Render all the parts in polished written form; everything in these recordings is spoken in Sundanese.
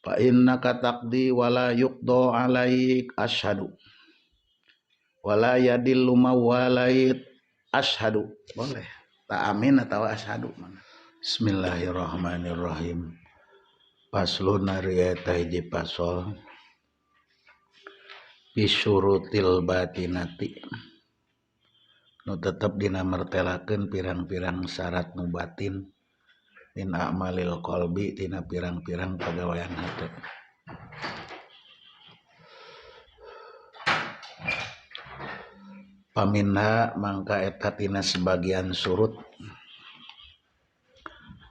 Fa innaka taqdi wala yuqda alaik asyhadu wala yadillu mawalait asyhadu. Boleh ta amin atau asyhadu mana. Bismillahirrahmanirrahim. Paslun ari eta hiji pasol bisyurutil batinati nu tetep dina martelakeun pirang-pirang syarat nu batin min a'malil qalbi tina pirang-pirang pagawean hate. Paminha mangka eta tina sebagian surut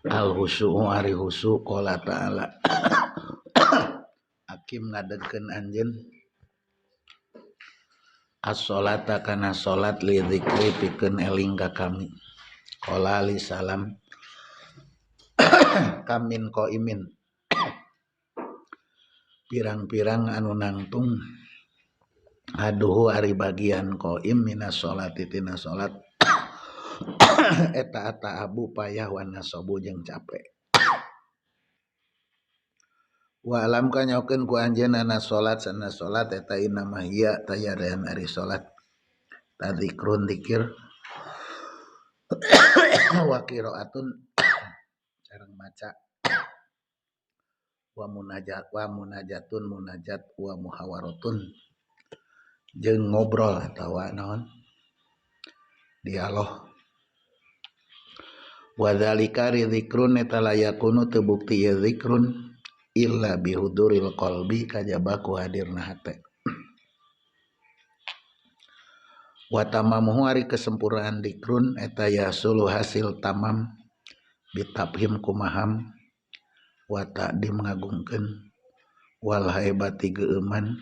al husu'u ari husu qala ta'ala hakim ngadegkeun anjeun as-sholata kana salat li dzikri pikeun eling ka kami qala li salam kamin qaimin pirang-pirang anu nangtung aduhu ari bagian qaim minas sholati tina salat eta abu payah wa nasabu jeung capek. Wa alam kanyakeun ku anjeun ana salat sana salat eta inna mahia tayarean ari salat tadzikrun dzikir wa qiraatun sareng maca wa munajatun munajat wa muhawaratun jeung ngobrol atawa naon dialog. Wa dzalika dzikrun eta layakunu teu bukti ya zikrun illa bihuduril qalbi kajaba ku hadirna hate. Wa tamamuhu ari kesempurnaan dzikrun eta yasulu hasil tamam bitafhim kumaham wa ta'dim ngagungkeun wal haibati geuman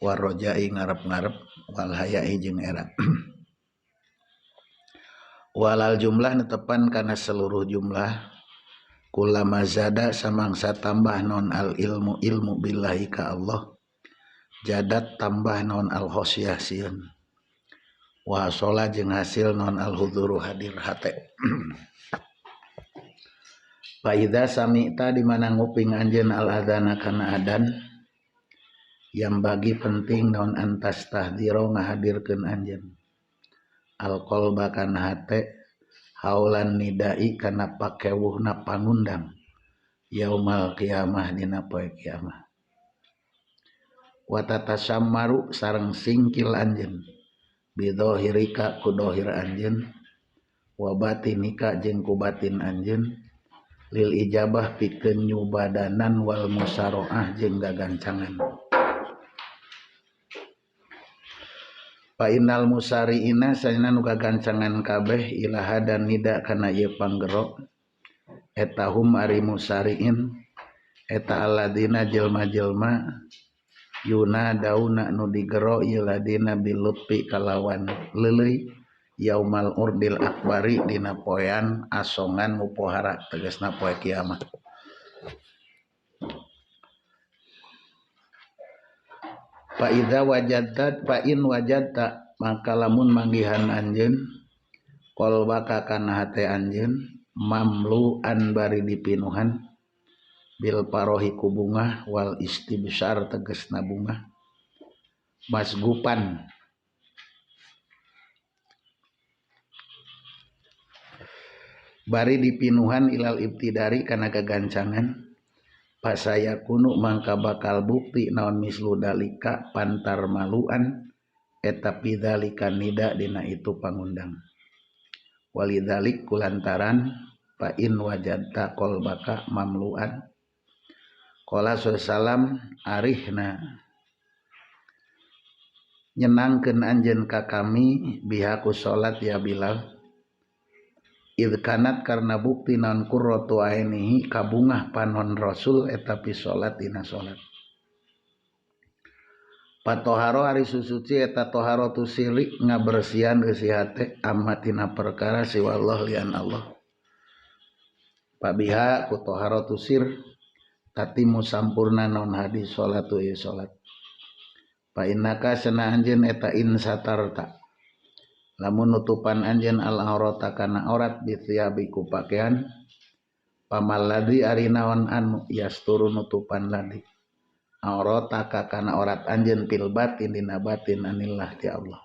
wa rojai ngarep-ngarep wal hayai jeung era. Walal jumlah netepan kana seluruh jumlah kullama zada samangsa tambah non al ilmu billahi ka Allah jadat tambah non al khosyah sieun wa shola jeung hasil non al huduru hadir hate. Fa idza sami'ta di mana nguping anjeun al adzana kana adan yang bagi penting non antas tahdiro ngahadirkeun anjeun al qalba kana hate haulan nidai kana pakewuhna pangundang yaumal qiyamah dina poe kiamah. Wa tatasammaru sareng singkil anjeun bidzahirika ku dohir anjeun wa batinika jeung ku batin anjeun lil ijabah pikeun nyubadanan wal musaraah jeung gagancangan. Fa innal musari'ina sayana nu gagancangan kabeh ilaha dan nida kana ieu panggero eta hum ari musari'in eta alladzina jelma-jelma yuna dauna nu digero ieu ladina bilutfi kalawan leuleuy yaumal urdil akbari dina poean asongan mupohara tegasna poe kiamat. Fa idza wajadta fa in wajadta maka lamun manggihan anjeun qalbaka kana hate anjeun mamlu'an bari dipinuhan bil parohi ku bunga wal istibsyar tegasna bunga masgupan bari dipinuhan ilal ibtidari kana gagancangan pasaya kunu mangka bakal bukti naon mislu dalika pantar maluan eta pidzalika nida dina itu pangundang walidzalik kulantaran fa in wajadta qalbaka mamluan qala sallam arihna nyenangkeun anjeun ka kami bihaku salat ya Bilal idkanat karena bukti naon qurratu ainihi kabungah panon Rasul eta pi salat dina salat. Patoharo ari susuci eta toharatu sirri ngabersihan geus hate amatina perkara siwa Allah lian Allah. Pabiha ku toharatu sir tatimu sampurna naon hadis salatu ieu salat. Fa innaka sana anjeun eta in satarta lamun nutupan anjeun al aurata kana aurat bi thiyabi ku pakaian pamalladzi ari naon anu yasturu nutupan ladi aurataka kana aurat anjeun fil batin dina batin anillah ti Allah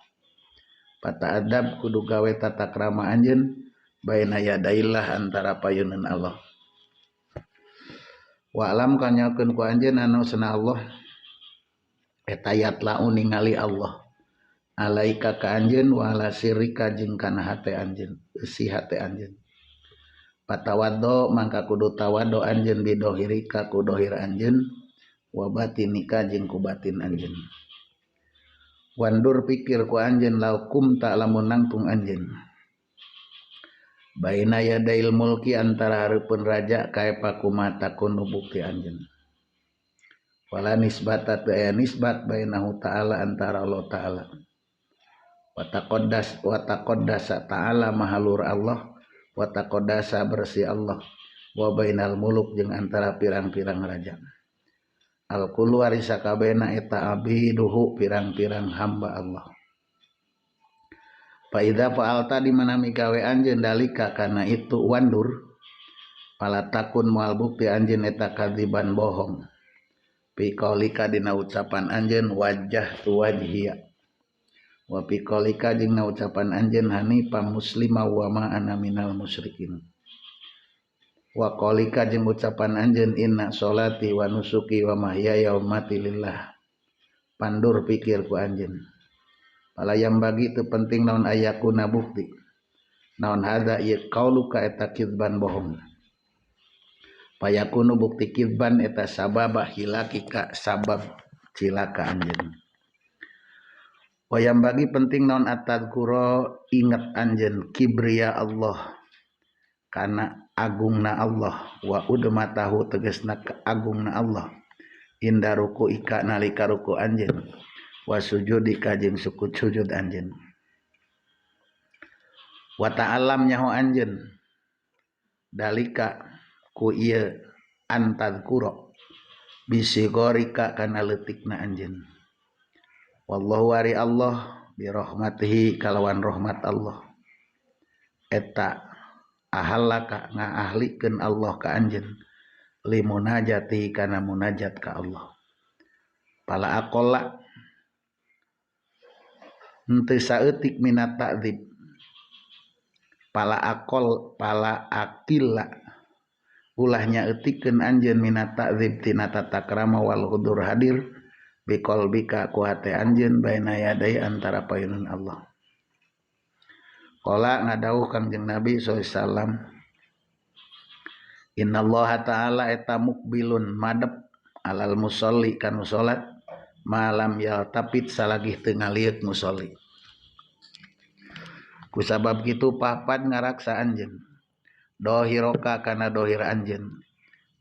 pata adab kudu gawe tata krama anjeun baina yadaillah antara payeuneun Allah wa alam kanyakeun ku anjeun anu sana Allah eta yatla ningali Allah alaika ka anjeun wala sirika jeung kana hate anjeun eusi hate anjeun patawaddo mangka kudu tawaddo anjeun bidohirika ku dohir anjeun wa batinika jeung ku batin anjeun wandur pikir ku anjeun laukum ta lamun nangtung anjeun baina yadail mulki antara hareupeun raja kae pakumata kunu bukti anjeun wala nisbata teu aya nisbat bainahu ta'ala antara Allah ta'ala wa taqaddasa ta'ala mahalur Allah wa taqaddasa bersih Allah wa bainal muluk jeung antara pirang-pirang raja al kullu ari sakabehna eta abiduhu pirang-pirang hamba Allah fa idza fa'alta di mana migawe anjeun dalika kana itu wandur pala takun moal bukti anjeun eta kadziban bohong fi qaulika dina ucapan anjeun wajjah tu wajhiya wa fi qaulika jeung na ucapan anjeun hanifa muslima wa ma ana minal musyrikin wa qaulika jeung ucapan anjeun inna sholati wa nusuki wa mahyaya wa mati lillah pandur pikir ku anjeun pala yang bagi teu penting naon ayakuna bukti naon hadza ieu qauluka eta kizban bohong payakunu bukti kizban eta sababa hilakika sabab cilaka anjeun wayang bagi penting naon atadkura inget anjeun kibriya Allah kana agungna Allah wa udmatahu tegasna agungna Allah inda ruku ika nalika ruku anjeun wa sujudika jeung sujud anjeun wa ta'allam nyaho anjeun dalika ku ieu antadkura bisigorika kana leutikna anjeun wallahu wari Allah bi rahmatihi kalawan rahmat Allah eta ahallaka ngaahlikeun Allah ka anjeun limunajati kana munajat ka Allah pala aqalla henteu saeutik minat ta'dzib pala akilla ulahnya eutikeun anjeun minat ta'dzib tina tata krama wal hudur hadir biqalbika ku hate anjeun baina yaday antara payeuneun Allah qala ngadawuh Kangjeng Nabi sallallahu alaihi wasallam innallaha ta'ala eta mukbilun madep alal musolli kanu salat malam yaltapit salagih teu ngalieur musolli kusabab kitu pahpad ngaraksa anjeun dohiroka kana dohir anjeun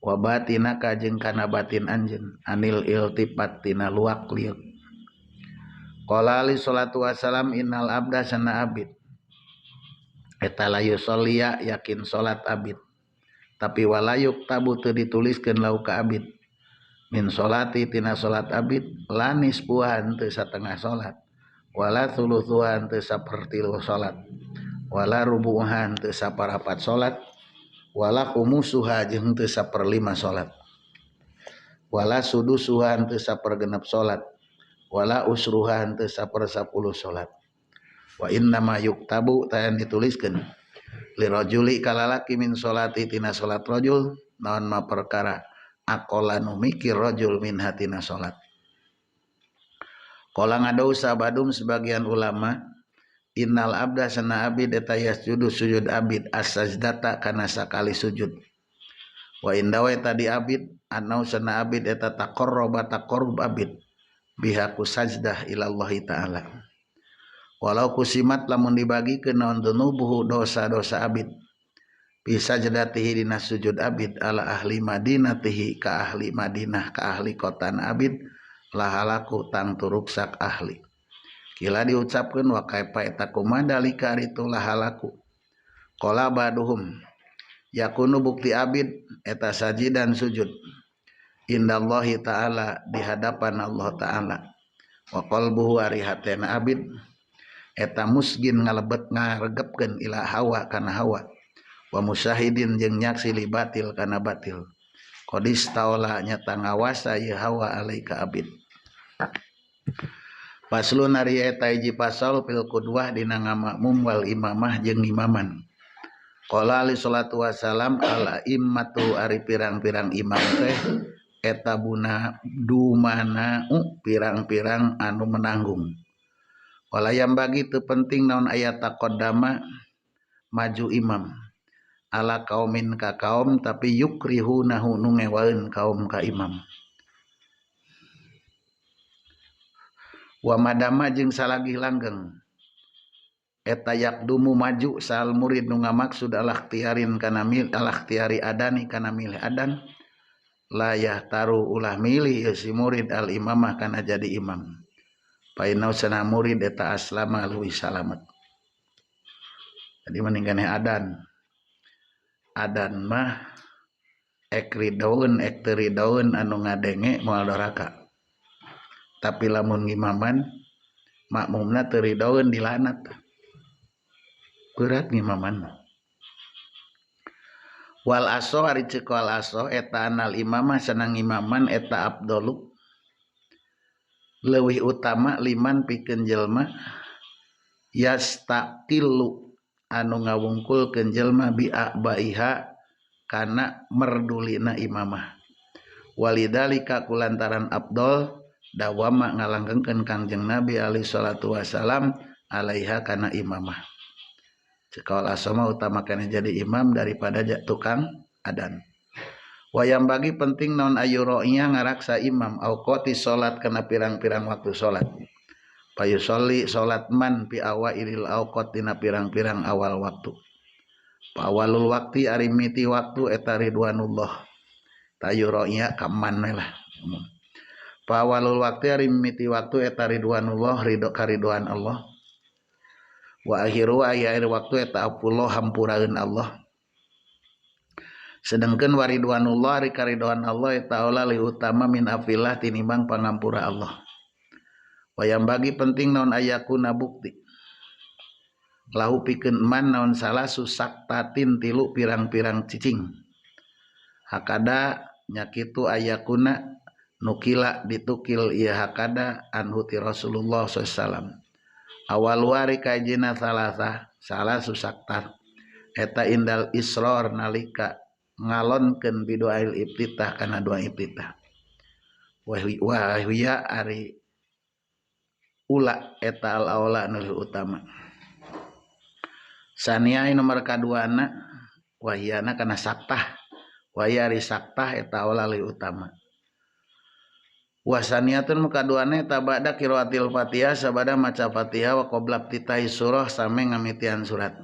wa batinaka jeung kana batin anjeun anil iltifat tina luak liuk qala ali salatu wasalam innal abda sana abid eta layu solia yakin salat abid tapi walayuk tabu teu dituliskeun lau ka abid min salati tina salat abid lanis puhan teu satengah salat wala thuluthuhan teu sapertilu salat wala rubuhan teu saparapat salat wala khumusuha jeung teu saperlima salat wala sudusuhan teu sapergenep salat wala usruhan teu sapersapuluh salat wa innama yuktabu tayan dituliskeun lirajuli kalalaki min salati tina salat rajul naon ma perkara aqala nu mikir rajul min hatina salat qala ngadau sabadum sebagian ulama innal abda sana abid eta yasjudu sujud abid as-sajdata kana sakali sujud wa indawa eta di abid anau sana abid eta taqarraba taqarrub abid biha ku sajdah ilallahi ta'ala walau kusimat lamun dibagi ke naon dunubuhu dosa-dosa abid bisa jedatihi dina sujud abid ala ahli madinatihi ka ahli Madinah ka ahli kotan abid lahalaku tang turuksak ahli kila diucapkeun wa kaifa eta kumaha dalika ritu lahalaku qala baduhum yakunu bukti abid eta sajidan sujud indallahi ta'ala di hadapan Allah ta'ala wa qalbuhu ari hatena abid eta musgin ngalebet ngaregepkeun ila hawa kana hawa wa musyahidin jeung nyaksi li batil kana batil qadis taula nyata ngawasa ieu hawa alaika abid. Paslun ari eta hiji pasal fil qudwah dina ngamakmum wal imamah jeung imaman. Qala ali salatu wasalam al immatu ari pirang-pirang imam teh eta buna dumana pirang-pirang anu menanggung. Walayam bagi teu penting naon aya taqaddama maju imam ala kaumin ka kaum tapi yukrihunahu nu ngewaeun kaum ka imam. Wa madama jeung salagih langgeng eta yakdumu maju sal murid nu ngamaksud al-ikhtiarin kana mil al-ikhtiyari adani kana milih adan la yahtaru ulah milih si murid al imamah kana jadi imam painau sana murid eta aslama luwih salamet. Jadi meningkane adan mah ek ridaun ek teu ridaun anu ngadenge moal doraka. Tapi lamun ngimaman makmumna teu ridaun dilanat. Berat ngimaman. Wal aso ari ceuk wal aso eta anal imamah senang imaman eta afdalu leuwih utama liman pikeun jelma yastaqilu anu ngawungkulkeun jelma bi abaiha kana merdulina imamah. Walidalika kulantaran afdal dawama ngalanggengkeun Kangjeng Nabi alaihi salatu wasalam alaiha kana imamah. Cekal asoma utamakan jadi imam daripada tukang adan. Wayang bagi penting non ayuronya ngaraksa imam auqati salat kana pirang-pirang waktu salat. Payusolli salat man pi awailil auqat dina pirang-pirang awal waktu. Pawalul wakti ari miti waktu eta ridwanullah. Tayuronya kaman lah. Pawalul waktu ari miti waktu eta ridwanullah ridho karidwan Allah. Wa akhiru akhir waktu eta apullah hampuraeun Allah. Sedengkeun waridwanullah ari karidwan Allah eta aula li utama min afillah tinimbang pangampura Allah. Wayang bagi penting naon ayakuna bukti. Lahu pikeun man naon salah susaktatin tilu pirang-pirang cicing. Hakada nyakitu ayakuna nukila ditukil ieu hakada anhu ti Rasulullah sallallahu alaihi wasallam. Awal wari kajina salah susaktar eta indal isror nalika ngalonkeun bidoail iftitah kana doa iftitah wa hiya ari ula eta al aula nu utama sania nomor kaduana wahyana kana saktah wayari saktah eta aula li utama. Wasaniatun mukaduane tabada qiraatil Fatihah sabada maca Fatihah wa qabla titahi surah same ngamitian surat.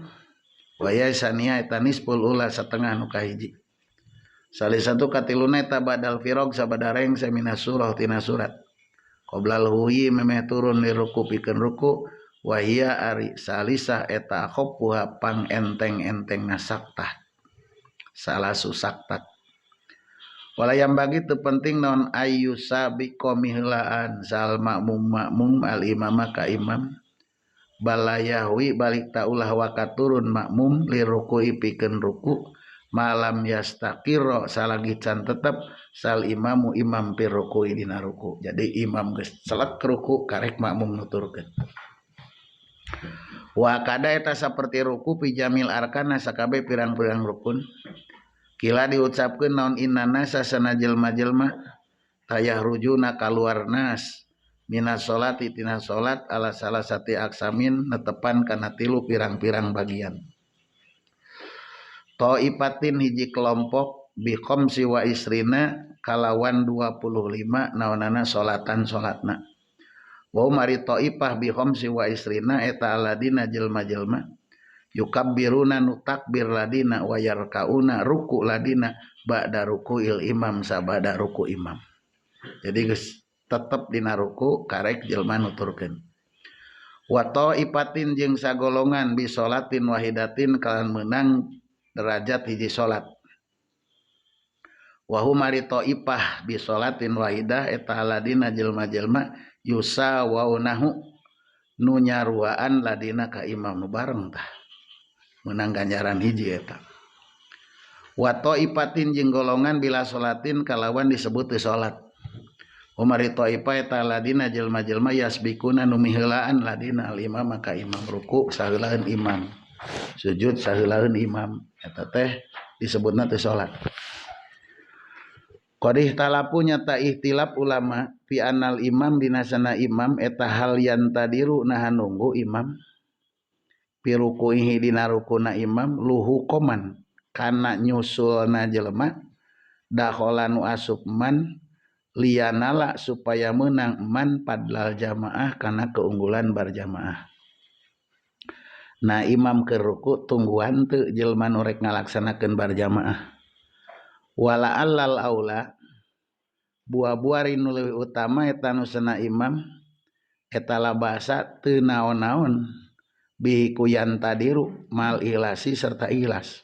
Wa ya sania eta nisful ula satengah nu kahiji. Salisatu katiluna tabadal firaq sabada reng samina surah tina surat. Qabla huyi memeh turun li ruku pikeun ruku wa hiya ari salisah eta khoppuha pang enteng-entengna saktah. Salasu saktat. Walayam bagi teu penting naon ayu sabiqa mihlaan sal makmum al imamah ka imam balayahwi balik taulah waka turun makmum li ruku'i pikeun ruku malam yastaqirra salagi can tetep sal imamu imam pi ruku'i dina ruku. Jadi imam geus selek ruku karek makmum nuturkeun. Wa kada eta saperti ruku pi jamil arkana sakabe pirang-pirang rukun. Kila diucapkeun naon innana sasana jelma-jelma tayah rujuna kaluar nas minas sholati tina salat ala salasati aksamin netepan kana tilu pirang-pirang bagian. Taipatin hiji kelompok bi khamsi wa isrina kalawan 25 naonana salatan salatna. Wa mari taifah bi khamsi wa isrina eta aladina jelma-jelma yukabbiruna nu takbir ladina wa yarkauna ruku ladina ba'da rukuil imam sabada ruku imam. Jadi geus tetep dina ruku karek jelma nuturkeun. Wa taipatin jeung sagolongan bi sholatin wahidatin kalan meunang derajat hiji salat. Wa humari taifah bi sholatin wahidah eta aladina jelma-jelma yusawaunahu nu nyaruaan ladina ka imam nu bareng tah. Menang ganjaran hiji eta. wa thaifatin jeung golongan bila salatin kalawan disebut teu salat umari thaifa eta ladina jelma-jelma yasbikuna nu miheulaan ladina al imam maka imam ruku saheulaeun imam sujud saheulaeun imam eta teh disebutna teu salat. Qadih talapu nyata ihtilaf ulama fi anal imam dinasana imam eta hal yang tadiru nahan nunggu imam pirukuihi dina rukuna imam luhu koman kana nyusulna jelema dakhola nu asup man lianala supaya menang man padlal jamaah kana keunggulan berjamaah. Nah imam keur ruku tungguan teu jelema nu rek ngalaksanakeun berjamaah. Wala allal aula buah-buari nu leuwih utama eta nu cenah imam eta labasa teu naon-naon bihi kuyan tadiru mal ilasi serta ilas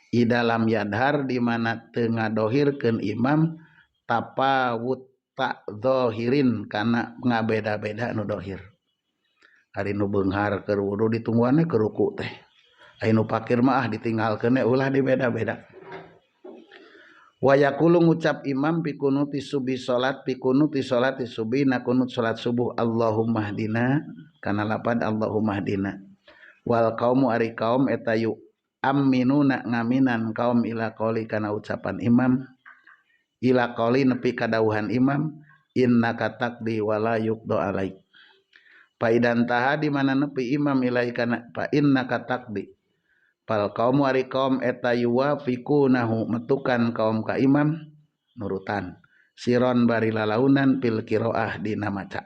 i dalam yadhar di mana teu ngadohirkeun imam tapawut tak zahirin kana ngabeda-beda nu dohir. Ari nu beunghar keur wudu ditungguanna keur ruku teh aya nu pakir mah ditinggalkeun ulah dibeda-beda. Wa yaqulu ngucap imam pikunuti subuh salat pikunuti salati subuh na kunut salat subuh Allahumma hdina kana lapad Allahumma hdina wal qaumu ari kaum eta yu aminuna ngaminan kaum ila qauli kana ucapan imam ila qauli nepi kadawuhan imam innaka taqdi wala yuqda alaik paidan taha di mana nepi imam ilai kana fa innaka taqdi pal kaum ari kaum eta yuwafiqunahu metukan kaum ka imam nurutan siron bari lalaunan pil qiraah dina maca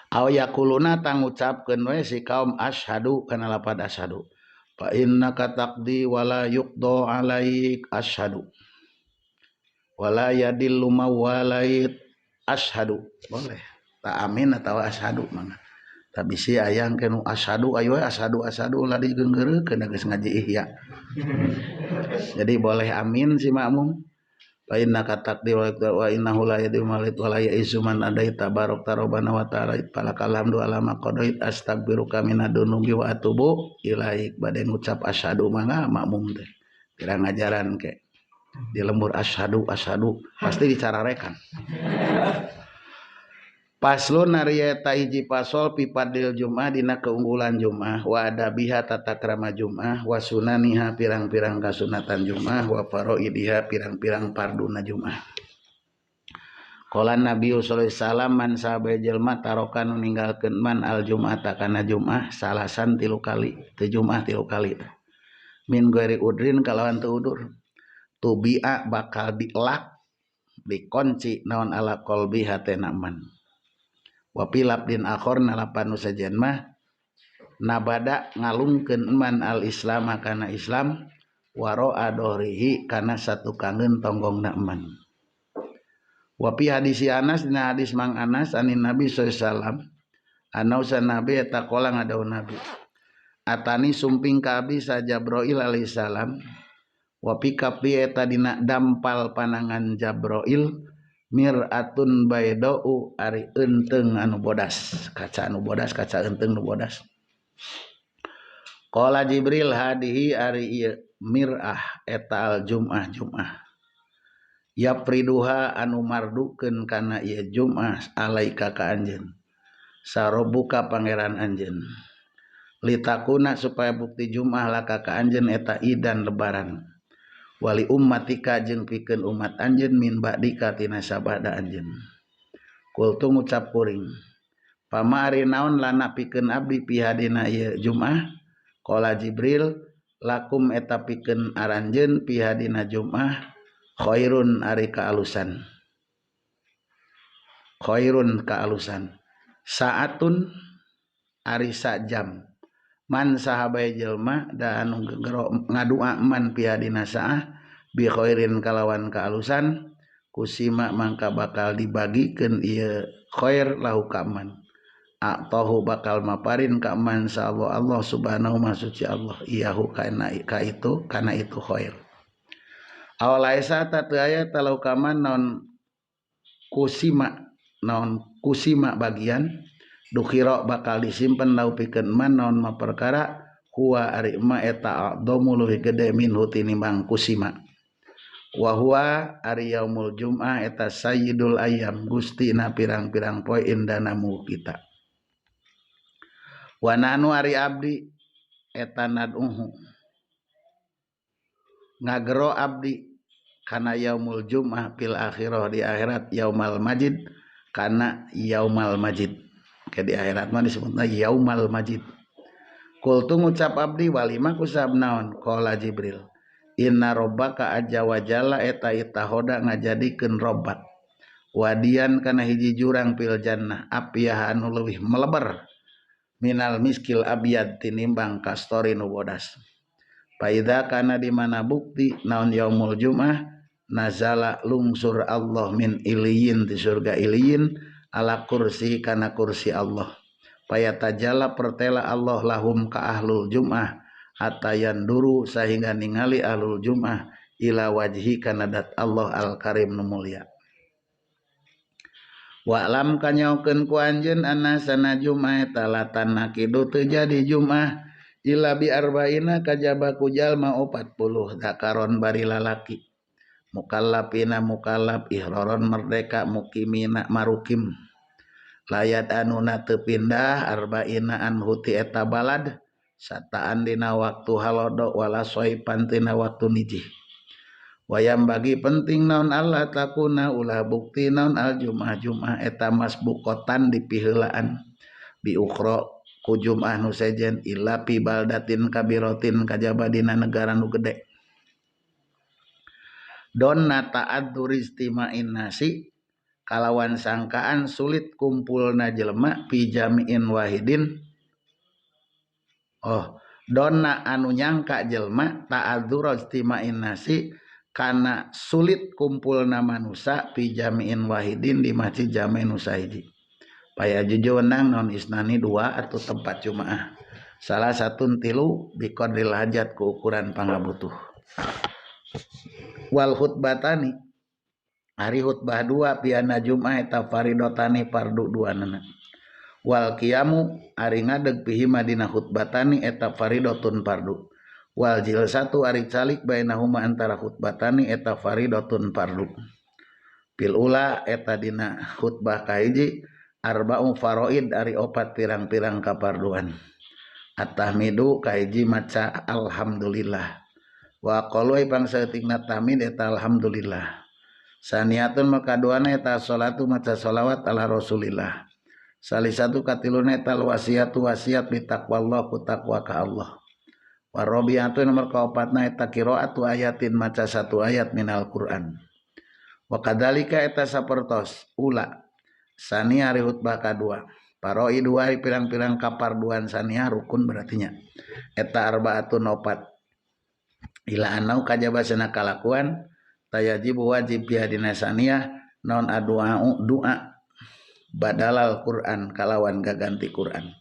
aw yaquluna tang ucapkeun we si kaum asyhadu kana lapad asyhadu fa innaka taqdi wala yuqda alaik asyhadu wala yadillu mawalait asyhadu boleh ta amin atawa asyhadu mangga tapi si ayang kenu asyhadu ayo asyhadu ulah digeunggeureun geus ngaji ihya. Jadi boleh amin si makmum. Fa innaka taqdi wa innahu la yadil malit wa la ya'izu man adait tabarak tarobana wa ta'ala falakal hamdu ala ma qadait astaghfiruka minadunubi wa atubu ilaik bade ngucap asyhadu mangga makmum teh. Kira ngajaran ke di lembur asyhadu pasti dicararekan. Paslun nariyata hiji pasol pipadil Jumaah dina keunggulan Jumaah wa adabiha tata krama Jumaah wa sunaniha pirang-pirang kasunatan Jumaah wa faraidiha pirang-pirang parduna Jumaah. Qala Nabi sallallahu alaihi wasallam man sahabe jelma tarokan ninggalkeun man al Jumaata kana Jumaah salasan 3 kali teu Jumaah 3 kali min ghairi udrin kalawan teu udur tubi'a bakal dielak dikunci naon ala qalbi hatena man wa pilab din akhor nalapan nu sajen mah nabada ngalungkeun man al islam kana Islam waro adorihi kana satukangeun tonggongna man wa fi hadis Anas dina hadis Mang Anas anin Nabi sallallahu alaihi wasallam anausa nabi eta qala ngadaun nabi atani sumping ka abi sa Jabrail alaihi salam wa fi kafi eta dina dampal panangan Jabrail miratun baydau ari eunteng anu bodas kaca eunteng nu bodas qala Jibril hadihi ari ieu mirah eta al jum'ah yapriduha anu mardukeun kana ieu jum'ah alaika ka anjeun sarobuka pangeran anjeun litakuna supaya bukti jum'ah laka ka anjeun eta idan lebaran wali ummatika jeung pikeun umat anjeun min ba'dika tina sabada anjeun kultu ngucap kuring pamari naon lana pikeun abdi pihadina ieu Jumaah qala Jibril lakum eta pikeun aranjeun pihadina Jumaah khairun ari kaalusan saatun ari sajam man sahabai jelma da anu ngadua man pihadina saah bi khairin kalawan kaalusan kusima mangka bakal dibagikeun ieu khair lahu ka man atahu bakal maparin ka man insyaallah Allah subhanahu wa suci Allah iyahu kana itu khair awalaisa tatu aya talau ka man naon kusima bagian dukhira bakal disimpen lau pikeun man naon maperkara huwa ari ma eta a'dhamu leuwih gede minhu tinimbang kusima wa huwa ari yaumul jum'ah eta sayyidul ayyam gustina pirang-pirang poe indana mu kita wa nanu ari abdi eta nad'uhu ngagero abdi kana yaumul jum'ah fil akhirah di akhirat yaumal majid kana yaumal majid ke di akhirat mah disebutna yaumal majid. Kultu ngucap abdi walima kusab naon qala Jibril inna rabbaka azza wa jalla eta itahoda ngajadikeun robbak wadian kana hiji jurang fil jannah apiyah anu leuwih meleber minal miskil abyad tinimbang kastori nu bodas. Paida kana di mana bukti naon yaumul jum'ah nazala lungsur Allah min iliyin di surga iliyin ala kursi kana kursi Allah. Payatajala pertela Allah lahum ka ahlul jum'ah atayan duru sehingga ningali ahlul jum'ah ila wajhi kana dat Allah al karim nu mulia. Wa lam kanyaokeun ku anjeun anna sana jum'ah eta latan nakidu teu jadi jum'ah illa bi arba'ina kajaba ku jalma 40 zakaron bari lalaki mukallafina mukallaf ihroron merdeka mukimina marukim layat anuna teu pindah arba'ina an huti eta balad sataan dina waktu halodo wala soipan tina waktu nijih wayam bagi penting naon Allah takuna ulah bukti naon al jum'ah jum'ah eta masbuqatan dipiheulaan bi ukhra ku jum'ah nu sejen illa fi baldatin kabiratin kajaba dina negara nu gede donna ta'adzur istima'in nasi kalawan sangkaan sulit kumpulna jelema fi jami'in wahidin donna anu nyangka jelema ta'adzur istima'in nasi kana sulit kumpulna manusia fi jami'in wahidin di masjid jami' nu sahiji paya jujuwenang non isnani dua atau tempat jumaah salah satu tilu biqadril hajat ku ukuran pangabutuh wal khutbatani hari khutbah dua piana jumaah eta faridotani fardu duanana wal qiyamu ari ngadeg pihi madina khutbatani eta faridotun fardu wal jilsatu ari calik bainahuma antara khutbatani eta faridotun fardu pil ula eta dina khutbah kahiji arba'u faraid ari opat pirang-pirang kaparduan at-tahmidu kahiji maca alhamdulillah wa qalu bangsa tingna tahmid eta alhamdulillah saniatun makaduana eta salatu maca shalawat ala rasulillah salisatu katiluna eta wasiatu wasiat bi taqwallah ku taqwa ka Allah wa rabi'atun nomor kaopatna eta qiraatu ayatin maca satu ayat minal Quran wa kadzalika eta sapertos ula sani hari khutbah kadua paroi dua hari pirang-pirang kaparduan sania rukun berartinya eta arbaatun opat ila anau kajabasana kalakuan tayajib wajib ya dina sania non adua doa badalal Quran kalawan gaganti Quran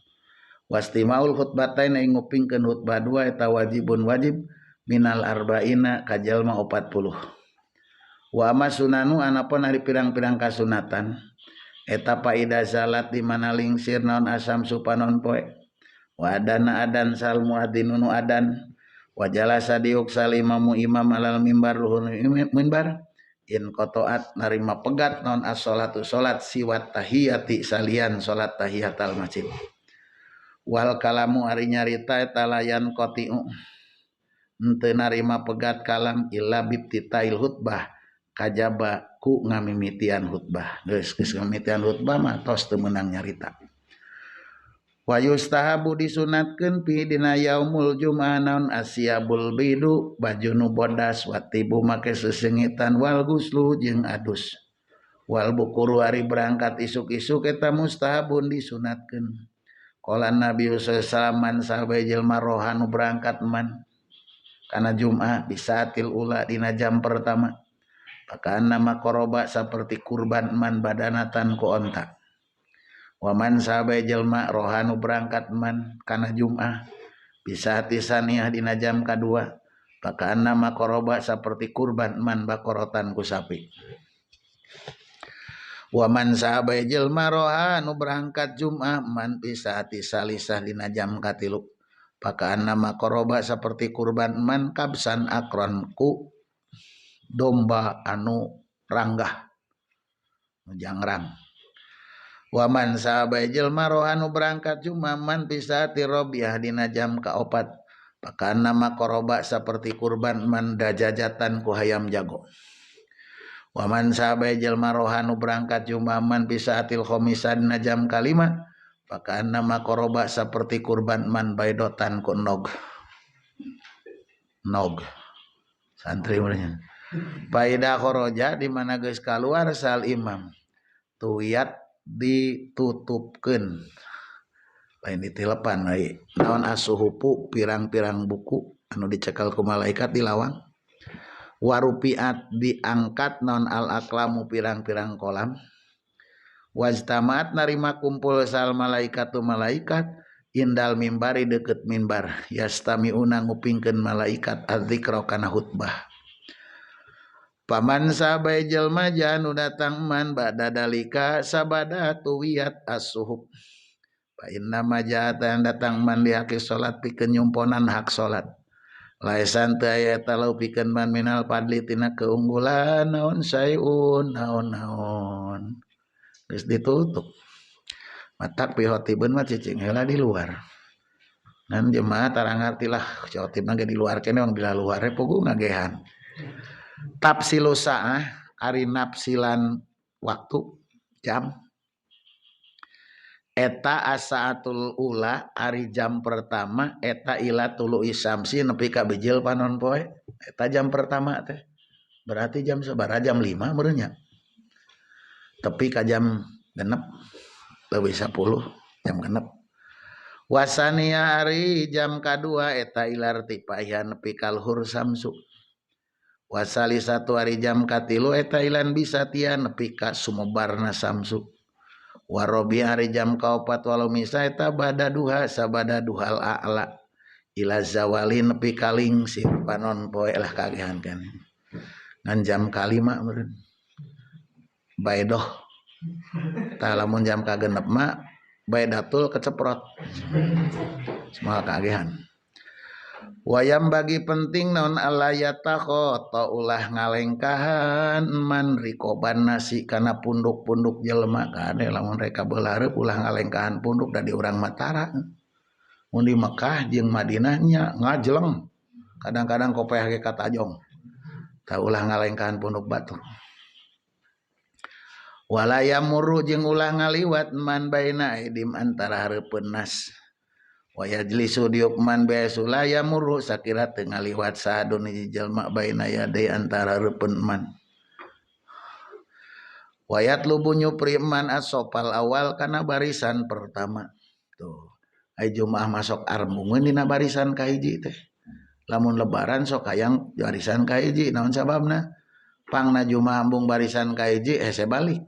wastimaul khutbatain ing ngupingkeun khutbah dua eta wajibun wajib minal arba'ina kajalma 40 wa masunanu anapun ari pirang-pirang kasunatan eta paida salat di mana lingsir naon asam supanon poe wa adana adan sal muadzinu adan wa jalasa diuk salimamu imam alal mimbar luhur mimbar in qataat narima pegat naon as-shalatu salat siwat tahiyati salian salat tahiyatul masjid wal kalamu ari nyarita eta layan qatiu henteu narima pegat kalam illa bibtitail khutbah kajaba ku ngamimitian khutbah geus ngamimitian khutbah mah tos teu meunang nyarita wa yustahabu disunatkeun fi dina yaumul jum'ah naon asyabul bidu baju nu bodas watibu make sesengitan wal guslu jeung adus wal bukuru ari berangkat isuk-isuk eta mustahabun disunatkeun qala nabi sallallahu sahabat jelma rohanu berangkat man kana jum'ah bisatil ula dina jam pertama pakaan nama koroba seperti kurban man badanatan ku onta waman sahabat jelma rohanu berangkat man kana jum'ah bisa tisaniah dina jam kedua pakaan nama koroba seperti kurban man bakorotan ku sapi waman sahabat jelma rohanu berangkat jum'ah man bisa tisalisah dina jam katilu pakaan nama koroba seperti kurban man kabsan akronku domba anu ranggah jangrang. Waman sahabai jelma rohanu berangkat cuma man pisati robiah dina jam kaopat pakaan nama koroba seperti kurban man dajajatan ku hayam jago. Waman sahabai jelma rohanu berangkat cuma man pisatil khomisan dina jam kalima pakaan nama koroba seperti kurban man baidotan ku nog santri mulanya. Paida khoroja di mana geus kaluar sal imam tuyat ditutupkeun lain ditilepan ai naon asuhupu pirang-pirang buku anu dicekel ku malaikat di lawang warupiat diangkat naon al aklamu pirang-pirang kolam wajtamaat narima kumpul sal malaikatu malaikat indal mimbari deket mimbar yastamiuna ngupingkeun malaikat adzikra kana khutbah. Paman sabai jelma janu datang man ba'da dalika sabada tuwiyat as-suhub. Fa inna majatan datang man dihake salat pikeun nyumponan hak salat. Laisan teu aya talau pikeun man minal padli tina keunggulan naon sayun naon. Geus ditutup. Matak pihotibeun mah cicing heula di luar. Ngan jemaah tara ngartilah cotibna ge di luar kene wong di luar pugu ngagehan. Tapsilu saah ari napsilan waktu jam eta asaatul ula ari jam pertama eta ila tulu isamsi nepi ka bijil panon poe eta jam pertama teh berarti jam sabaraha jam 5 meureun nya tepi ka jam genep leuwih 10 jam genep wasania ari jam kadua eta ilar tipaihan nepi ka luhur samsu wasali satu hari jam katilu eta ilan bisa tian nepi ka sumebarna samsu warobi hari jam kaopat walau misa eta bada duha sabada duhal a'la ila zawali nepi kaling si panon poe lah kagehan kan ngan jam kalima meureun baedoh tah lamun jam kagenep mah baedatul keceprot semua kagehan. Wayam bagi penting naon alayata khota ulah ngalengkahan man rikoban nasi kana punduk-punduk jelema kade lamun reka beuleureuk ulah ngalengkahan punduk da di urang Matara mun di Mekah jeung Madinah nya ngajleng kadang-kadang kopeh ge katajong tah ulah ngalengkahan punduk batur walayamuru jeung ulah ngaliwat man baina aidim antara hareupeun nas waya jlisu diukman beasula ya muru sakira teu ngaliwat sadun hiji jelma baina yade antara reupeun man wayat lubu nyupri man asopal awal kana barisan pertama tuh ai jumaah masuk armungeun dina barisan kahiji teh lamun lebaran sok hayang barisan kahiji naon sababna pangna jumaah ambung barisan kahiji hese balik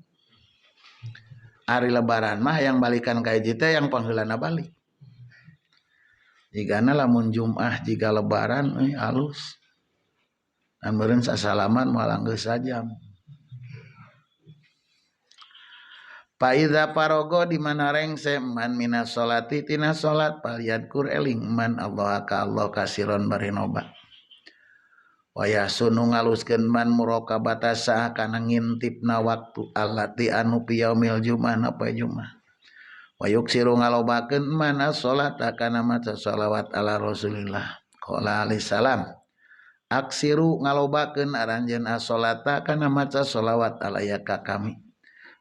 ari lebaran mah yang balikan kahiji teh yang pangheulana balik. Jigana lamun Jumaah jika lebaran halus. Dan meureun sasalaman moal geus sajam. Paidza parogo di mana rengse man minas sholati tina salat paliyadkur eling man Allah ka Allah kasiron barinoba. Waya sunu ngaluskeun man muraqabata sa kana ngintipna waktu allati anu piyaumil jumaah na poe jumaah. Wayuk siru ngalobakeun mana salat kana maca shalawat ala Rasulillah qala alaihi salam aksiru ngalobakeun aranjeun as-sholata kana maca shalawat alaya ka kami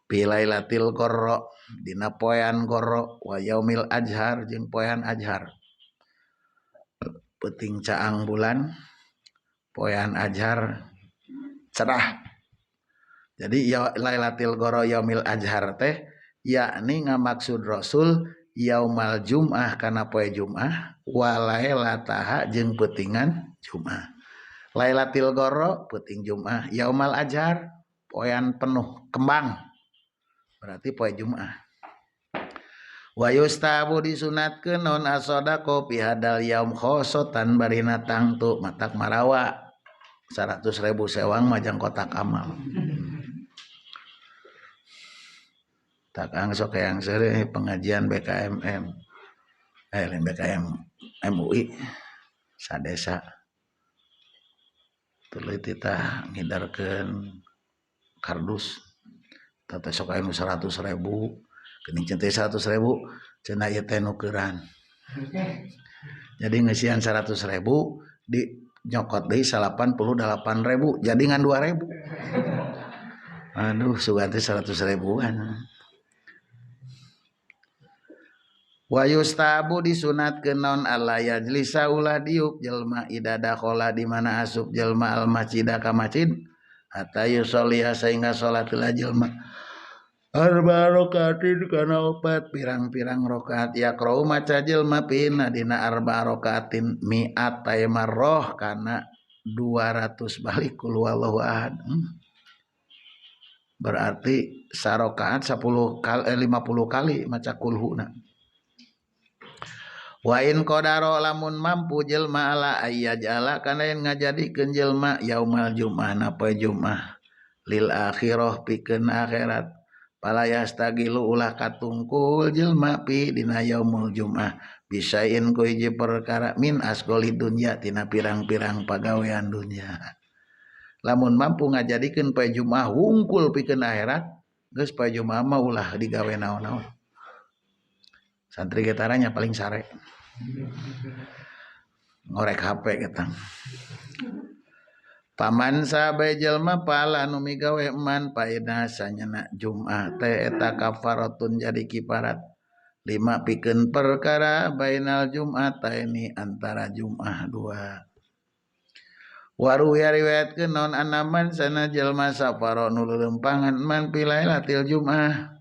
bilailatil qorra dina poean qorra wa yaumil ajhar jeung poean ajhar peuting caang bulan poean ajhar cerah jadi ya lailatul qorra yaumil ajhar teh yakni ngamaksud Rasul yaumal jum'ah kana poe Jumaah wa lailataha jeung peutingan Jumaah. Lailatul Qorra peuting Jumaah, yaumal ajhar poean penuh kembang. Berarti poe Jumaah. Wa yustabu disunatkeun naon as-shadaqah fi hadal yaum khosotan barina tangtu matak marawa 100.000 sewang majang kotak amal. Tak ang sok yang sere pengajian BKMM lain BKM MUI sadesa tuluy tita ngidarkeun kardus tata sok aya nu 100.000 geuning teh 100.000 cenah ieu teh nukeran jadi ngeusian 100.000 di nyokot deui 88.000 jadi ngan 2.000 aduh sugan teh 100.000-an. Wa yustabu disunatkeun naon alla yajlisa ulah diuk jelma idada khola di mana asup jelma al masjida ka masjid hatta yusolliha sehingga salat heula jelma arba rakaatin kana 4 pirang-pirang rakaat yaqra'u maca jelma pina dina arba rakaatin mi'at marrah kana 200 balik qul huwallahu ahad. Berarti sarakaat 10 kali 50 kali maca kulhuna. Wa in qadara lamun mampu jelma ala ayyajala kana yen ngajadikeun jelma yaumal jum'ah na poe jum'ah lil akhirah pikeun akhirat pala yastagilu ulah katungkul jelma pi dina yaumul jum'ah bisain ku hiji perkara min asgoli dunya tina pirang-pirang pagawean dunya. Lamun mampu ngajadikeun poe jum'ah wungkul pikeun akhirat geus poe jum'ah mah ulah digawe naon-naon. Santri getaranya paling sare ngorek HP getang paman sabe jelma pala anu migawe man paina sanyana jum'ah teh eta kafaratun jadi kiparat 5 pikeun perkara bainal jum'ataini antara jum'ah 2 waru ya riwayatkeun naon anaman sana jelma safaro nu leuleumpangan man pilailatil jum'ah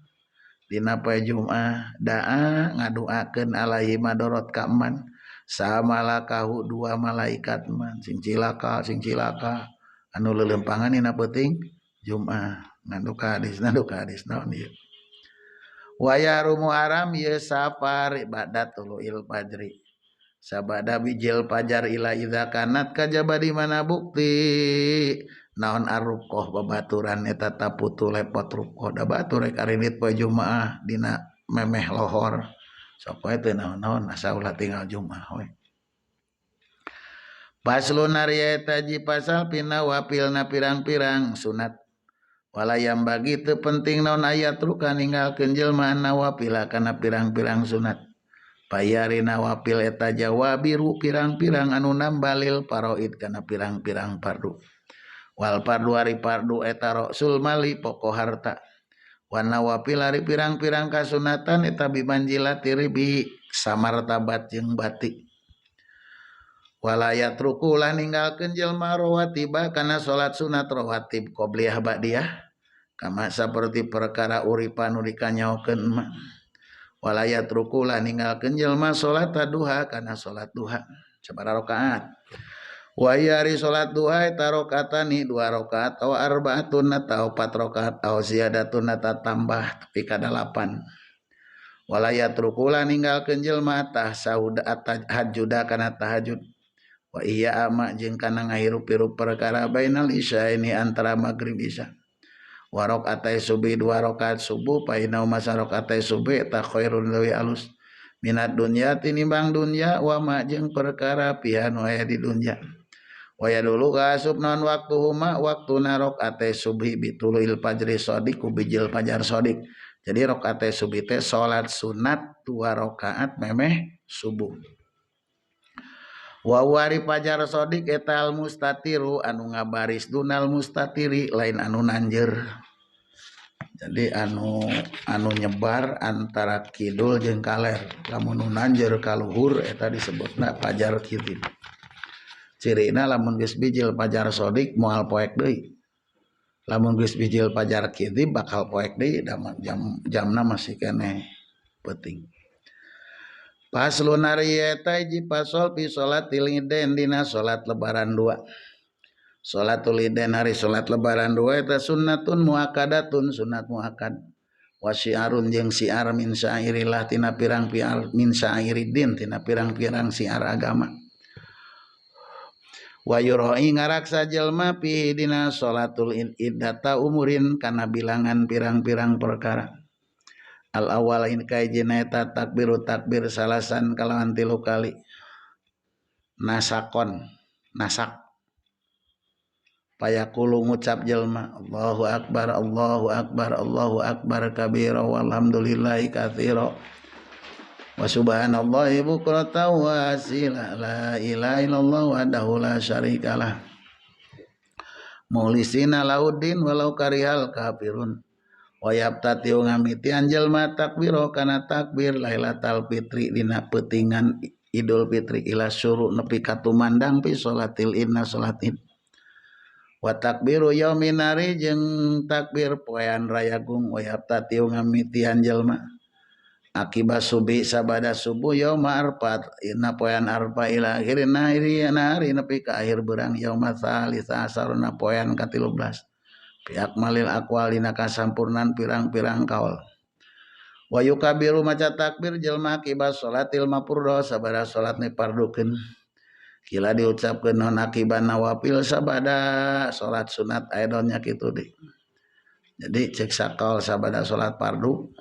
dina poe jum'ah daa ngaduakeun alaihi madorot ka man samalakahu 2 malaikat man sing cilaka anu leuleumpangan dina peuting jum'ah ngadu ka hadis naon ieu wa yarumu aram ye safar ibadatul fajri sabada bijil fajar ila idza kanat kajaba di mana bukti naon arruqoh babaturan eta taputu lepot ruqoh da batur rek arinit poe jumaah dina memeh lohor sok poe teu naon-naon asa ulah tinggal jumaah we. Paslun ari eta ji pasal pina wapilna pirang-pirang sunat walayam bagi teu penting naon ayat ruka ninggalkeun jelma nawapila kana pirang-pirang sunat payari nawapil eta jawabiru pirang-pirang anu nambalil paraid kana pirang-pirang fardu wal fardu ari fardu eta rasul mali pokok harta wa nawapil ari pirang-pirang kasunatan eta bimanjilati ribi samartabat jeung bati walayat ruku lah ninggalkeun jelma rawatibah kana salat sunat rawatib qobliyah ba'diyah kama saperti perkara uripan nu dikanyaokeun mah walayat ruku lah ninggalkeun jelma salat duha kana salat duha sabaraha rakaat wa yari salat duha eta rakaatani 2 rakaat atau arbaatun atau 4 rakaat atau ziyadatun atau tambah tapi ka 8 walayat rukulah ninggalkeun jelma tahsahud tahajjuda kana tahajud wa iya ama jeung kana ngahirup-hirup perkara bainal isya ini antara maghrib isya wa raqatai subuh 2 rakaat subuh paina masa raqatai subuh eta khairun leuwih alus minat dunya tinimbang dunya wa ma jeung perkara pianu aya di dunya waya dulu kasub non waktu huma waktu rakaat subhi bitulil fajri shadiq kubijil fajar shadiq jadi rakaat subhi teh salat sunat 2 rakaat memeh subuh wa wari fajar shadiq eta al mustatiru anu ngabaris dunal mustatiri lain anu nanjeur jadi anu nyebar antara kidul jeung kaler lamun nu nanjeur ka luhur eta disebutna fajar khitib cirina lamun geus bijil fajar shadiq moal poek deui lamun geus bijil fajar khitib bakal poek deui jamna masih keneh peuting. Paslun ari eta hiji pasol fi salatil iden dina salat lebaran 2 salatul iden hari salat lebaran 2 eta sunnatun muakkadatun sunat muakkad wa syiarun jeung syiar min syairillah tina pirang-pirang min syairidin tina pirang-pirang syiar agama wa yuroi ngaraksa jelma pi dina salatul iddata umurin kana bilangan pirang-pirang perkara al awal in kaijina eta takbiru takbir salasan kalawan 3 kali nasakon nasak payakulu ngucap jelma Allahu akbar Allahu akbar Allahu akbar kabira walhamdulillahi katsira wa subhanallahi bukratan wa asila la ilaha illallah wahdahu la syarikalah mulisina lauddin walau karihal kafirun wa yabtatiu ngamitian jelma takbiro kana takbir lailatul fitri dina peutingan Idul Fitri ila syuru nepi ka tumandang pi salatil idna salat id wa takbiru yaumin nari jeung takbir poean rayagung wa yabtatiu ngamitian jelma akibat subi sabada subuh yauma arfat ina poean arfa ila akhirin nahari nepi ka akhir beurang yauma salisa asarna poean ka-13 pihak malil aqwal dina kasampurnan pirang-pirang kaul wa yukabiru maca takbir jelma akibat salatil mafruḍah sabada salat ni pardukeun kila diucapkeun non akibat nawafil sabada salat sunat aidonnya kitu deui jadi cek sakaul sabada salat fardu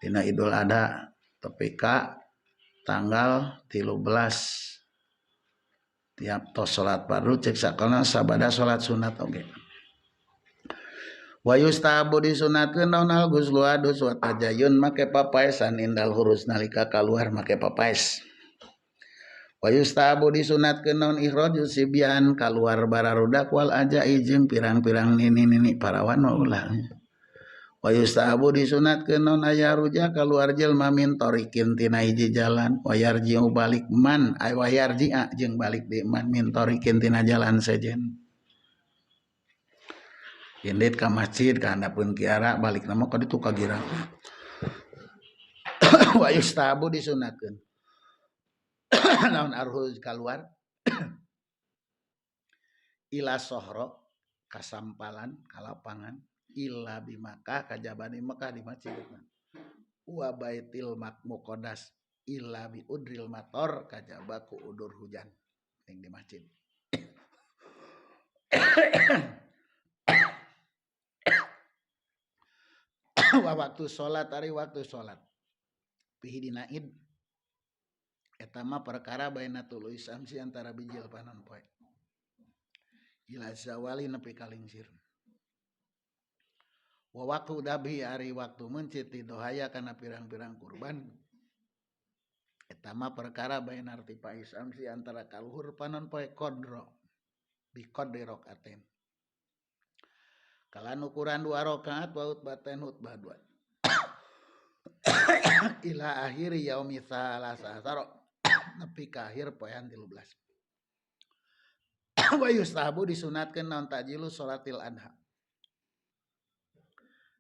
dina Idul Adha tepi ka tanggal 13 tiap tos salat fardu cek sakalna sabada salat sunat oge wa yustahabu disunatkeun naon al ghuslu adus wa tajayun make papaesan indal hurus nalika kaluar make papaes wa yustahabu disunatkeun naon ikhraju sibyan kaluar bararudak wal ajai jeung pirang-pirang nini-nini parawan ulah wa yustahabu disunatkeun naon aya ruja kaluar jelma min tarikin tina hiji jalan wa yarji'u balik man ay wa yarji'a jeung balik di man min tarikin tina jalan sejen indit ka masjid ka handapeun kiara balik nama ka ditu ka girang wa yustahabu disunatkeun naon arhuz kaluar ila sohro kasampalan kalapangan illa bi Makkah kajaba di Mekah di masjidna wa baitil muqaddas illa bi udril mator kajaba ku udur hujan ning di masjid wa waktu salat ari waktu salat pihi dina id eta mah perkara bainatul isamsi antara bijil panon poe ila zawali nepi ka lingsir wa waktu dabi ari waktu mencit dohaya kana pirang-pirang kurban eta mah perkara bainar tipa isamsi antara kaluhur panon poe qadra bi qadri raqatain kalan ukuran 2 rakaat wa utbatain hutbah 2 ila akhiri yaumi salasasaro nepi ka akhir poean 13 wa yustahabu disunatkeun naon tajilu salatil adha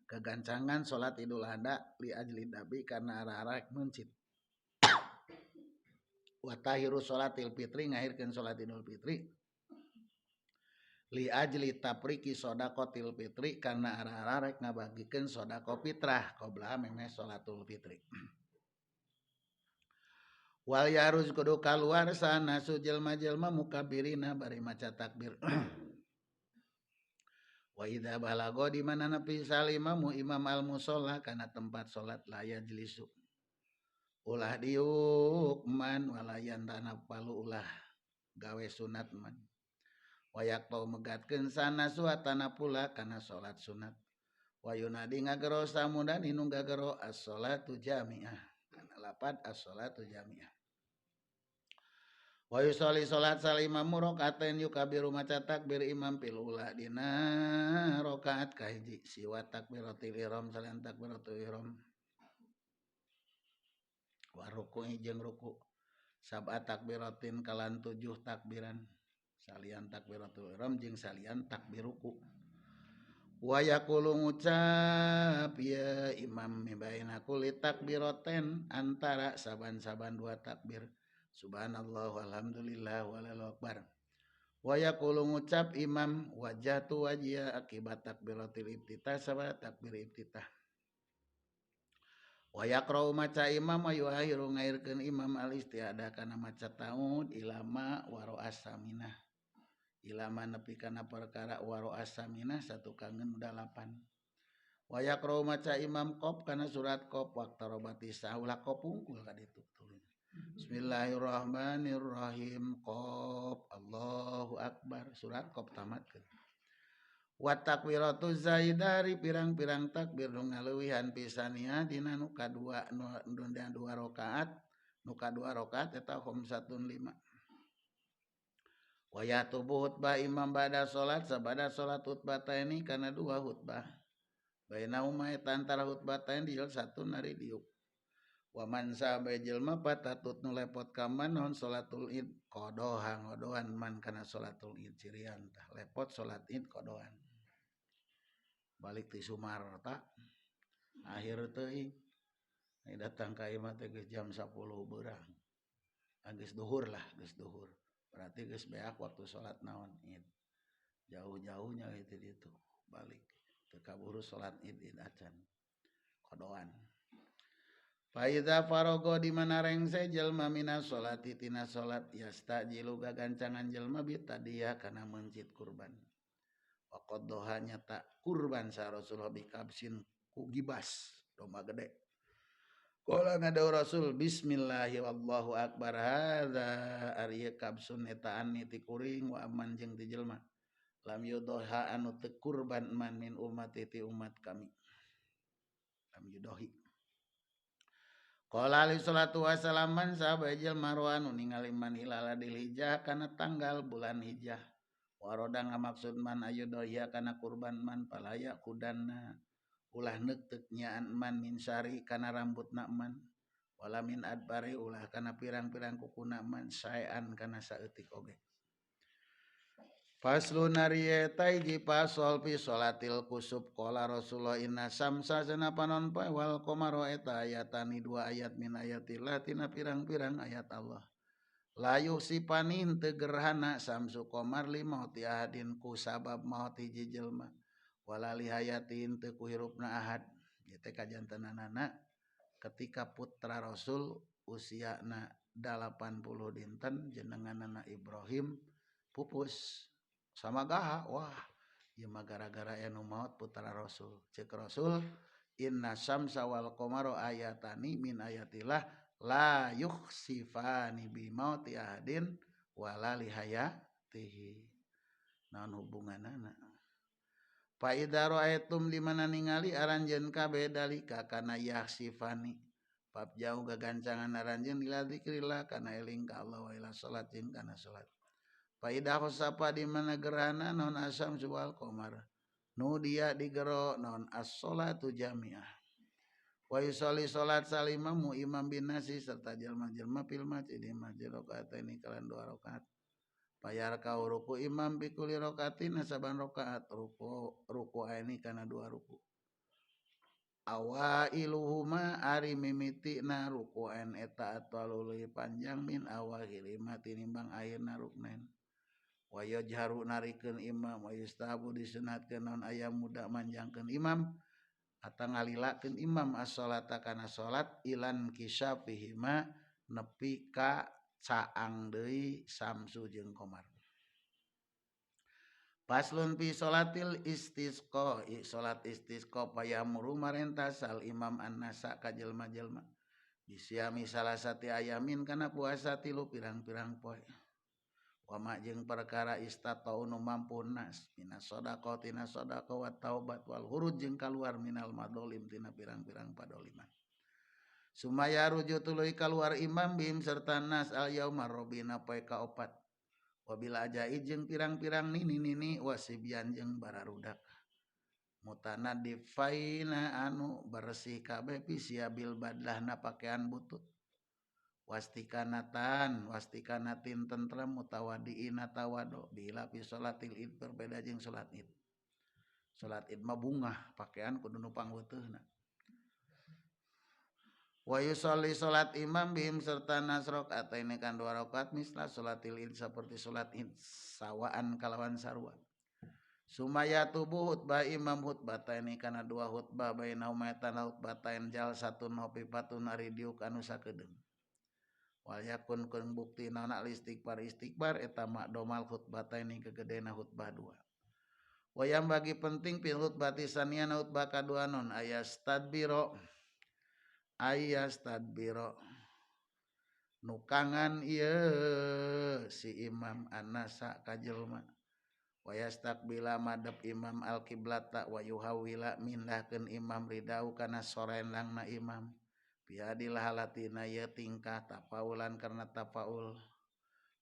kegancangan salat Idul Adha li ajli dabi karena arah-arah mencit wa tahiru salatil fitri ngahirkeun salat Idul Fitri li ajli tapriki shadaqatil fitri karena arah-arah rek ngabagikeun shadaqah fitrah qabla memeh salatul fitri wal yaruz kudu kaluar sana sujelma-jelma mukabirina bari maca takbir wa idza balago di mana nepi salimamu imam al musalla kana tempat salat la yajlisu ulah diuk man walayan tanah palu ulah gawe sunat man wayak tau megatkeun sana suatana pula kana salat sunat wa yunadi ngagero samudan inu ngagero as-shalatu jami'ah kana lapad as-shalatu jami'ah wa yusolli salat salimamu rakatain yukabiru maca takbir imam pil ula dina rakaat kahiji siwa takbiratul ihram salian takbiratul ihram wa ruku'i jeung ruku sab'a takbiratin kalan 7 takbiran salian takbiratul ihram jeung salian takbir ruku wa yaqulu ngucap ya imam mibaina kulli takbiraten antara saban-saban 2 takbir subhanallah walhamdulillah wallahu akbar wa yaqulu ngucap imam wajhatu wajhiya akibat takbiratul iftitah sabada takbir iftitah wa yaqra'u maca imam ayu akhiru ngairkeun imam al istiadah kana maca taud ilama waro asaminah ilama nepi kana perkara waro asaminah satu kangen 8 wa yaqra'u maca imam qaf kana surat qaf waqtarobati saulah qaf pungkul ka ditu Bismillahirrahmanirrahim. Qaf Allahu akbar. Surat Qaf tamatkeun. Wa takbiratu zaidari pirang-pirang takbir nu ngaleuwihan pisania dina nu kadua nu dua rakaat. Nu kadua rakaat eta khamsatun lima. Wa yatubu hutbah imam ba'da salat sabada salat hutbataini kana dua hutbah. Bainauma eta antara hutbatain di satu nari diuk. Wa man sabe jelema patatut nu lepot ka man naon salatul id qadoha ngodoan man kana salatul id cirian tah lepot salat id qadoan. Balik ti Sumarta akhir teuing datang ka imah teh jam 10 beurang. Geus duhur lah, geus duhur. Berarti geus beak waktu salat naon id. Jauh-jauhnya itu ditu balik. Teu kaburu salat id acan. Qadoan. Faida farogo di mana rengse jelma mina solati tina solat yastajilu gagancangan jelma bitadiya kana mencit kurban. Waqaddoha nyata kurban sa Rasulullah bikabsin ku gibas domba gede. Qala ngadaw Rasul bismillahi wallahu akbar hadza ariya kabsun eta anni ti kuring wa amman jeung ti jelma. Lam yudoha anu teu kurban man min ummati ti umat kami. Lam yudohi. Qala alaihi salatu wasalam man sabajil marwan ningali man hilal adil hijjah kana tanggal bulan hijjah. Waroda ngamaksud man ayudoya kana kurban man palaya kudanna ulah neuteuk nyaan man min syari kana rambutna man. Wala min adbari ulah kana pirang-pirang kukuna man saean kana saeutik oge. Faslu nariyeta hiji pasol fi sholatil kusuf qala Rasulullah inna samsa senapanon poe wal qamara eta ayatani dua ayat min ayatillah tina pirang-pirang ayat Allah. Layu sipani teu gerhana samsu qamar li mauti ahadin ku sabab maut hiji jelema. Wala li hayatin teu ku hirupna ahad. Ieu teh kajantenanana ketika putra Rasul usiana 80 dinten jenenganna Ibrahim pupus sama gaha wah ieu mah gara-gara anu maot putra Rasul ceuk Rasul inna syamsa wal qamara ayatani min ayatillah la yukhsifani bi mauti ahadin wala li hayatihi naon hubunganana fa idza ra'aitum di mana ningali aranjeun kabeh dalika kana yakhsifani bab jauh gagancangan aranjeun ila zikrillah kana eling ka Allah wa ila salatin kana salat. Faidah khosapa di mana gerhana non asam suwal komar. Nu dia digero non as-sholatu jamiah. Wa yusolli solat salimamu imam binasi serta jelma-jelma fil masjid di masjid rakaat ini kalian 2 rakaat. Payar kau ruku imam bikuli rakaatin saban rakaat ruku ini kana 2 ruku. Awailuhuma ari mimitina rukuan eta atau leuwih panjang min awahilima tinimbang ayeuna ruknen. Wa yajharu narikeun imam wa yustahabu disunatkeun naon aya muda manjangkeun imam atau ngalilakeun imam as-sholata kana salat ilan kisyafihima nepi ka caang deui samsu jeung qamar. Paslun fi sholatil istisqa salat istisqa payamuru marentah sal imam an-nasa ka jelma-jelma bisiami salasati ayamin kana puasa 3 pirang-pirang poe. Wama jeung perkara istatau nu mampu nas minas sadaqah tina sadaqah wa taubat wal huruj jeung kaluar minal madolim tina pirang-pirang padoliman. Sumaya rujuk tuluy kaluar imam bim serta nas al yaumar robina poe kaopat. Wabila ajaid jeung pirang-pirang nini wasibian jeung bararudak. Mutanadifaina anu bersih kabeh pisiabil badlahna pakaian butut. Wastikanatin tentrem mutawadiina tawado bila fi sholatil id berbeda jeung salat id. Salat id mah bungah pakaian kudu nu pangbeuteuna. Wa yusolli salat imam bihim serta nasrok ataine kan 2 rakaat misla sholatil id seperti salat id sawaan kalawan sarua. Sumaya tubuh hutbah imam hutbataini kana 2 hutbah bainauma etana hutbatain jal satun hopifatun ari diuk anu sakedeung. Wal yakun kun bukti naona istighfar eta makdomal khutbataini kegedena khutbah 2. Wayang bagi penting fil khutbati saniyana khutbah kadua non ayas tadbiro nukangan ieu si imam anasa ka jelema wa yastaqbila madep imam al qiblata wa yuhawila mindahkeun imam ridau kana sorendangna imam biadil halatina ye tingkah tafaulan karena tafaul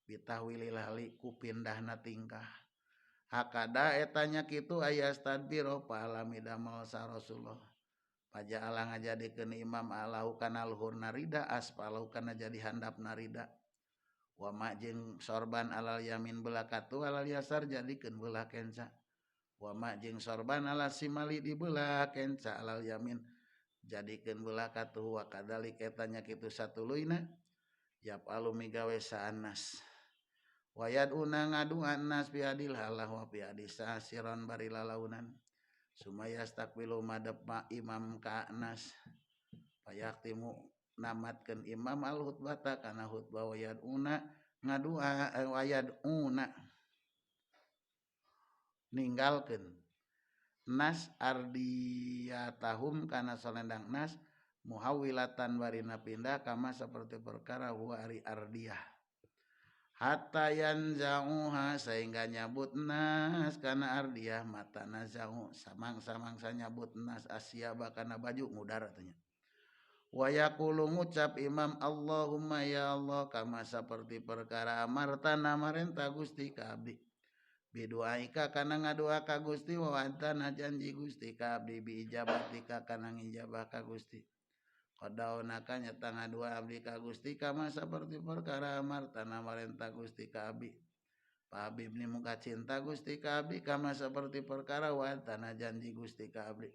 bitahwilil hali ku pindahna tingkah hakada etanya kitu aya stadbiro palami damel sa Rasulullah paja ala ngajadikeun imam alahu kana luhurna rida aspalahu kana jadi handap narida wa ma jeung sorban alal yamin belakatu alal yasar jadikeun belah kenca wa ma jeung sorban alal simali di belah kenca alal yamin jadikeun belah katu wa kadalik etanya kitu satuluyna yapalu migawe saanas wayad una ngadu anas biadil halah wa biadisa siron bari lalaunan sumaya stakbilu madep imam ka anas payaktimu namatkeun imam al khutbata kana khutbah wayad una ngadua wayad una ninggalkeun nas ardiyatahum kana salendang nas muhawilatan warina pindah kama seperti perkara huwa ari ardiyah hatta yanzauha sehingga nyabut nas kana ardiyah mata nazau samang-samangsa nyabut nas asyaba kana baju ngudar atunya wa yaqulu ngucap imam Allahumma ya Allah kama saperti perkara amartana marenta Gusti ka abdi biduaika kana ngadua ka Gusti wa wa'tana janji Gusti ka abdi bi ijabatika kana ngijabah ka Gusti qadauna ka nyata ngadua abdi ka Gusti kama saperti perkara amartana marenta Gusti ka abdi pa abdi ni muka cinta Gusti ka abdi kama saperti perkara wa'tana janji Gusti ka abdi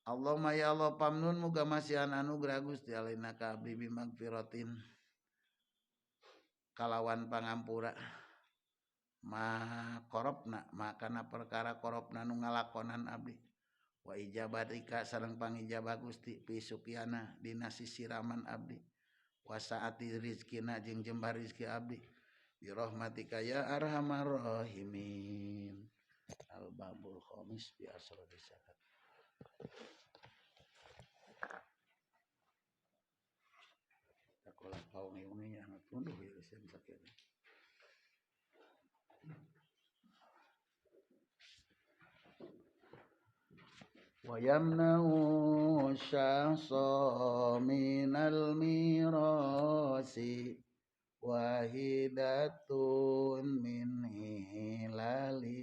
Allahumma ya Allah pamnun muga masihan anugerah Gusti alaina ka abdi bi magfiratin kalawan pangampura ma korobna makana perkara korobna nu ngalakonan abdi wa ijabatika sareng pangijabah Gusti pi sukiana dina sisiraman abdi wa saati rizkina jeung jembar rizki abdi bi rahmatika ya arhamar rahimin al babul khamis bi asrul zakat takola kaum ini yang tunduh ya sen sakit wa yamna'u syahsa minal mirasi wahidatun min hilali